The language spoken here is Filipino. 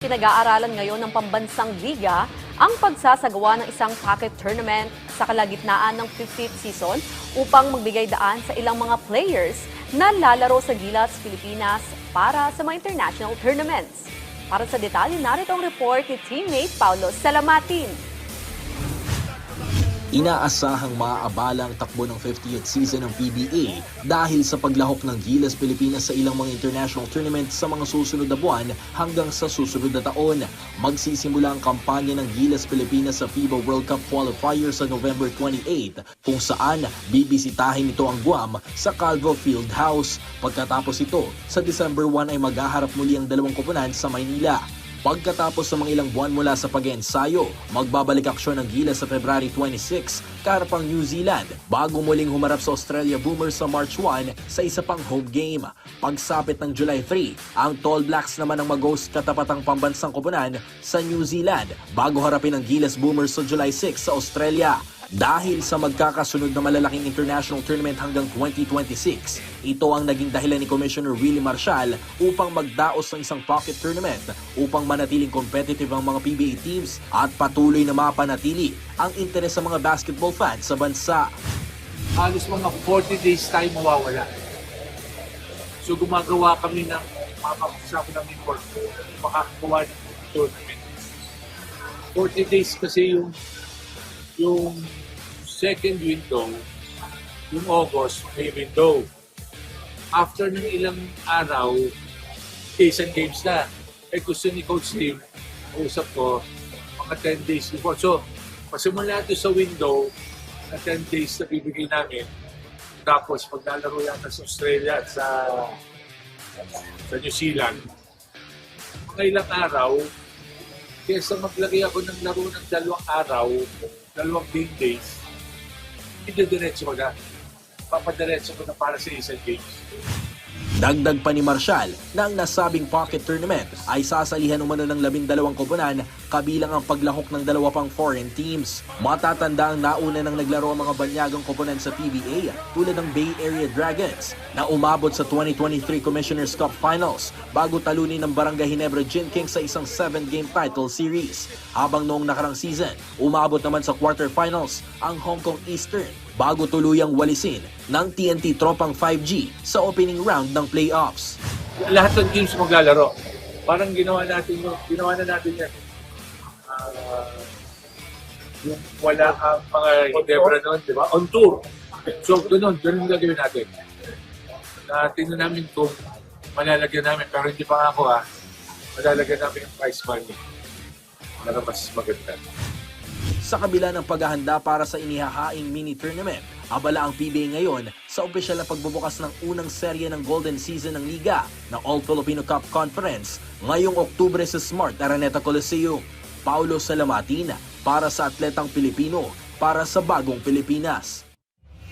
Pinag-aaralan ngayon ng pambansang liga ang pagsasagawa ng isang pocket tournament sa kalagitnaan ng 50th season upang magbigay daan sa ilang mga players na lalaro sa Gilas, Pilipinas para sa mga international tournaments. Para sa detalye, narito ang report ni teammate Paulo Salamatin. Inaasahang maaabala ang takbo ng 50th season ng PBA dahil sa paglahok ng Gilas Pilipinas sa ilang mga international tournaments sa mga susunod na buwan hanggang sa susunod na taon. Magsisimula ang kampanya ng Gilas Pilipinas sa FIBA World Cup qualifier sa November 28 kung saan bibisitahin ito ang Guam sa Calvo Fieldhouse. Pagkatapos ito, sa December 1 ay maghaharap muli ang dalawang koponan sa Maynila. Pagkatapos sa mga ilang buwan mula sa pag-ensayo, magbabalik aksyon ng Gilas sa February 26 kaharap New Zealand bago muling humarap sa Australia Boomers sa March 1 sa isa pang home game. Pagsapit ng July 3, ang Tall Blacks naman ang mag-host katapatang pambansang koponan sa New Zealand bago harapin ang Gilas Boomers sa July 6 sa Australia. Dahil sa magkakasunod na malalaking international tournament hanggang 2026, ito ang naging dahilan ni Commissioner Willie Marcial upang magdaos ng isang pocket tournament upang manatiling competitive ang mga PBA teams at patuloy na mapanatili ang interes sa mga basketball fans sa bansa. Halos mga 40 days tayo mawawala. So gumagawa kami ng mapapasako ng import makakagawa ng tournament. 40 days kasi yung second window, yung August, may window. After ng ilang araw, isang games na. Gusto ni Coach Tim, usap ko, mga 10 days before. So, pasimula ito sa window na 10 days na bibigay namin. Tapos, maglalaro yata sa Australia at sa New Zealand. Mga ilang araw, kesa maglagay ako ng laro ng 2 araw, 2 game days, idediretso ko na. Papadiretso ko na para sa isang games. Dagdag pa ni Marcial na ang nasabing pocket tournament ay sasalihan umano ng 12 koponan kabilang ang paglahok ng 2 pang foreign teams. Matatanda ang nauna nang naglaro ang mga banyagang koponan sa PBA tulad ng Bay Area Dragons na umabot sa 2023 Commissioner's Cup Finals bago talunin ng Barangay Ginebra Gin Kings sa isang 7-game title series. Habang noong nakarang season, umabot naman sa quarterfinals ang Hong Kong Eastern bago tuluyang walisin ng TNT Tropang 5G sa opening round ng playoffs. Lahat ng teams maglalaro. Parang ginawa na natin yan. Yung wala ang mga Ginebra noon, di ba? On tour. So, ganun gagawin natin. Tingnan namin kung malalagyan namin, pero hindi pa ako malalagyan namin yung prize money. Para mas maganda. Sa kabila ng paghahanda para sa inihahaing mini tournament, abala ang PBA ngayon sa opisyal na pagbubukas ng unang serye ng Golden Season ng Liga na All-Filipino Cup Conference ngayong Oktubre sa Smart Araneta Coliseum. Paulo Salamatin para sa Atletang Pilipino para sa Bagong Pilipinas.